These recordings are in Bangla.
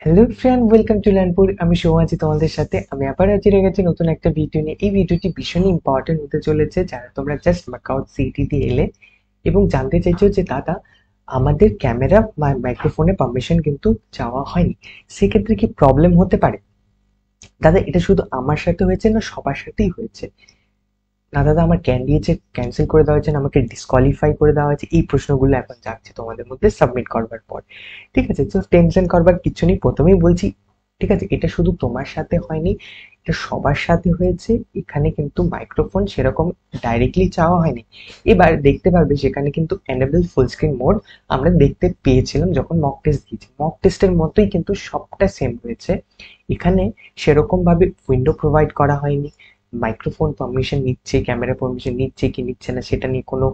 Hello friend, welcome to Learnpur. আমি শুভ আছি তোমাদের সাথে। আমি আবার হাজির হয়ে গেছি নতুন একটা ভিডিও নিয়ে। এই ভিডিওটি ভীষণই ইম্পর্টেন্ট হতে চলেছে যারা তোমরা জাস্ট মাকআউট সিটি দিয়ে এলে এবং জানতে চাইছো যে দাদা আমাদের ক্যামেরা মাইক্রোফোনে পারমিশন কিন্তু চাওয়া হয়নি, সেক্ষেত্রে কি প্রবলেম হতে পারে? দাদা এটা শুধু আমার সাথে হয়েছে না, সবার সাথেই হয়েছে না দাদা? আমার ক্যান্ডিডেট ক্যান্সেল করে দেওয়া হয়েছে না, আমাকে ডিসকোয়ালিফাই করে দেওয়া হয়েছে? এই প্রশ্নগুলো এখন যাচ্ছে তোমাদের মধ্যে সাবমিট করবার পর। ঠিক আছে, তো টেনশন করবার কিছু নেই। প্রথমেই বলছি, ঠিক আছে, এটা শুধু তোমার সাথে হয়নি, এটা সবার সাথে হয়েছে। এখানে কিন্তু মাইক্রোফোন সেরকম ডাইরেক্টলি চাওয়া হয়নি। এবার দেখতে পারবে সেখানে কিন্তু এনেবল ফুল স্ক্রিন মোড আমরা দেখতে পেয়েছিলাম যখন মক টেস্ট দিয়েছি। মক টেস্টের মতোই কিন্তু সবটা সেম হয়েছে। এখানে সেরকম ভাবে উইন্ডো প্রোভাইড করা হয়নি। মাইক্রোফোন পারমিশন নিচ্ছে, ক্যামেরা পারমিশন নিচ্ছে কি নিচ্ছে না সেটা নিয়ে কোনো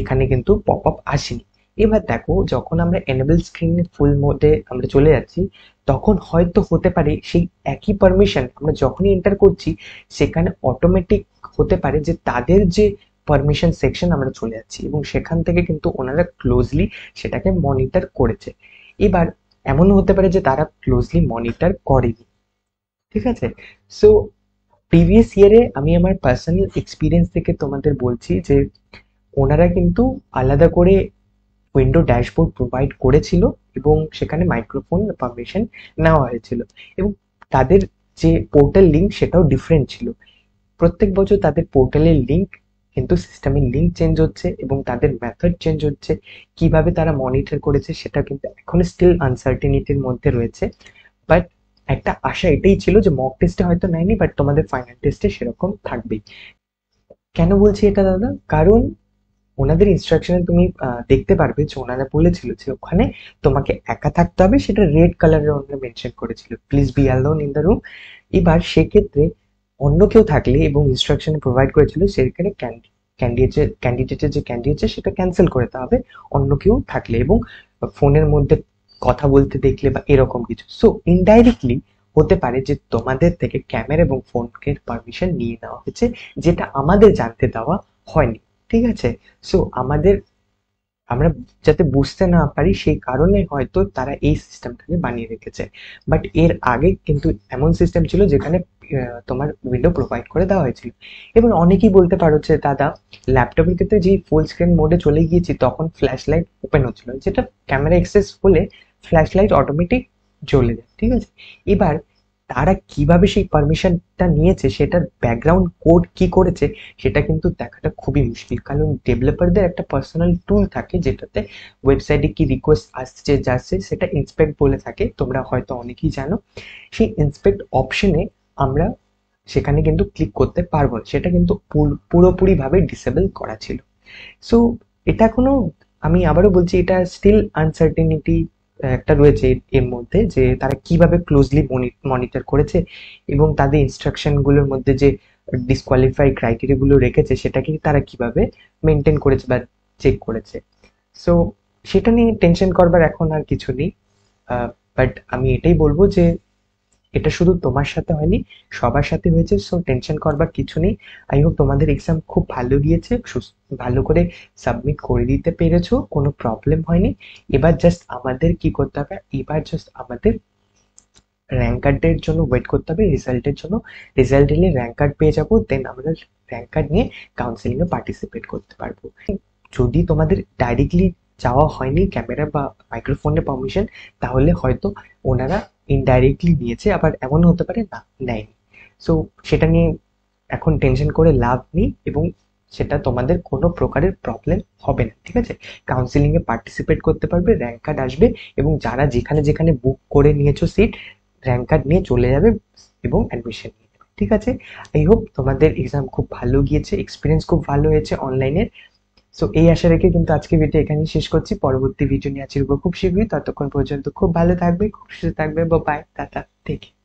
এখানে কিন্তু পপ আপ আসেনি। এবার দেখো, যখন আমরা এনেবল স্ক্রিন ফুল মোডে আমরা চলে যাচ্ছি, তখন হয়তো হতে পারে সেই একই পারমিশন আমরা যখনই এন্টার করছি সেখানে অটোমেটিক হতে পারে যে তাদের যে পারমিশন সেকশন আমরা চলে যাচ্ছি এবং সেখান থেকে কিন্তু ওনারা ক্লোজলি সেটাকে মনিটর করেছে। এবার এমনও হতে পারে যে তারা ক্লোজলি মনিটর করেনি। ঠিক আছে, সো প্রিভিয়াস ইয়ারে আমি আমার পার্সোনাল এক্সপিরিয়েন্স থেকে তোমাদের বলছি যে ওনারা কিন্তু আলাদা করে উইন্ডো ড্যাশবোর্ড প্রোভাইড করেছিল এবং সেখানে মাইক্রোফোন পারমিশন নেওয়া হয়েছিল এবং তাদের যে পোর্টাল লিঙ্ক সেটাও ডিফারেন্ট ছিল। প্রত্যেক বছর তাদের পোর্টালের লিঙ্ক কিন্তু সিস্টেমের লিঙ্ক চেঞ্জ হচ্ছে এবং তাদের মেথড চেঞ্জ হচ্ছে। কিভাবে তারা মনিটর করেছে সেটা কিন্তু এখন স্টিল আনসার্টেনিটির মধ্যে রয়েছে। বাট একটা আশা এটাই ছিল যে মক টেস্টে হয়তো নেয়নি, বাট তোমাদের ফাইনাল টেস্টে সেরকম থাকবেই। কেন বলছি এটা দাদা? কারণ ওনাদের ইনস্ট্রাকশনে তুমি দেখতে পারবে যে ওনারা বলেছিল যে ওখানে তোমাকে একা থাকতে হবে, সেটা রেড কালারের ওনারা মেনশন করেছিল, please be alone in the room. এবার সেক্ষেত্রে অন্য কেউ থাকলে এবং ইনস্ট্রাকশনে প্রোভাইড করেছিল সেখানে ক্যান্ডিডেটের যে ক্যান্ডিডেট সেটা ক্যান্সেল করে দেওয়া হবে অন্য কেউ থাকলে এবং ফোনের মধ্যে কথা বলতে দেখলে বা এরকম কিছু। সো ইনডাইরেক্টলি হতে পারে যে তোমাদের থেকে ক্যামেরা এবং ফোনকে পারমিশন নিয়ে নেওয়া হয়েছে, যেটা আমাদের জানতে দেওয়া হয়নি। ঠিক আছে, সো আমরা যাতে বুঝতে না পারি সেই কারণে হয়তো তারা এই সিস্টেমটাকে বানিয়ে রেখেছে। বাট এর আগে কিন্তু এমন সিস্টেম ছিল যেখানে তোমার উইন্ডো প্রোভাইড করে দেওয়া হয়েছিল। এবার অনেকেই বলতে পারো যে দাদা ল্যাপটপের ক্ষেত্রে যে ফুল স্ক্রিন মোডে চলে গিয়েছি তখন ফ্ল্যাশ লাইট ওপেন হচ্ছিল, যেটা ক্যামেরা অ্যাক্সেস হলে ফ্ল্যাশ লাইট অটোমেটিক জ্বলে যায়। ঠিক আছে, এবার তারা কিভাবে সেই পারমিশনটা নিয়েছে, সেটার ব্যাকগ্রাউন্ড কোড কি করেছে সেটা কিন্তু দেখাটা খুবই মুশকিল। কারণ ডেভেলপারদের একটা পার্সোনাল টুল থাকে যেটাতে ওয়েবসাইটে কি রিকোয়েস্ট আসছে যাচ্ছে সেটা ইন্সপেক্ট বলে থাকে, তোমরা হয়তো অনেকেই জানো। সেই ইন্সপেক্ট অপশনে আমরা সেখানে কিন্তু ক্লিক করতে পারবো না, সেটা কিন্তু পুরোপুরি ভাবে ডিসেবল করা ছিল। সো এটা কোনো, আমি আবারও বলছি, এটা স্টিল আনসার্টেনিটি একটা রয়েছে এর মধ্যে যে তারা কিভাবে ক্লোজলি মনিটর করেছে এবং তাদের ইনস্ট্রাকশন গুলোর মধ্যে যে ডিসকোয়ালিফাই ক্রাইটেরিয়া গুলো রেখেছে সেটাকে তারা কিভাবে মেনটেন করেছে বা চেক করেছে। সো সেটা নিয়ে টেনশন করবার এখন আর কিছু নেই। বাট আমি এটাই বলবো যে এটা শুধু তোমার সাথে হয়নি, সবার সাথে হয়েছে। সো টেনশন করবার কিছু নেই। আই হোপ তোমাদের এক্সাম খুব ভালো গিয়েছে, ভালো করে সাবমিট করে দিতে পেরেছো, কোনো প্রবলেম হয়নি। এবার জাস্ট আমাদের কি করতে হবে, এবার জাস্ট আমাদের র্যাঙ্ক কার্ডের জন্য ওয়েট করতে হবে, রেজাল্টের জন্য। রেজাল্ট এলে র্যাঙ্ক কার্ড পেয়ে যাবো, দেন আমরা র্যাঙ্ক কার্ড নিয়ে কাউন্সিলিং এ পার্টিসিপেট করতে পারবো। যদি তোমাদের ডাইরেক্টলি চাওয়া হয়নি ক্যামেরা বা মাইক্রোফোনের পারমিশন, তাহলে হয়তো ওনারা ইনডাইরেক্টলি নিয়েছে, আবার এমন হতে পারে না নেয়নি। সো সেটা নিয়ে এখন টেনশন করে লাভ নেই এবং সেটা তোমাদের কোনো প্রকারের প্রবলেম হবে না। ঠিক আছে, কাউন্সিলিং এ পার্টিসিপেট করতে পারবে, র্যাঙ্ক কার্ড আসবে এবং যারা যেখানে যেখানে বুক করে নিয়েছো সিট, র্যাঙ্ক কার্ড নিয়ে চলে যাবে এবং অ্যাডমিশন নিয়ে নেবে। ঠিক আছে, আই হোপ তোমাদের এক্সাম খুব ভালো গিয়েছে, এক্সপিরিয়েন্স খুব ভালো হয়েছে অনলাইনের। সো এই আশা রেখে কিন্তু আজকে ভিডিও এখানেই শেষ করছি। পরবর্তী ভিডিও নিয়ে হাজির হবো খুব শীঘ্রই। ততক্ষণ পর্যন্ত খুব ভালো থাকবে, খুব সুস্থ থাকবে। Bye, tata, take care.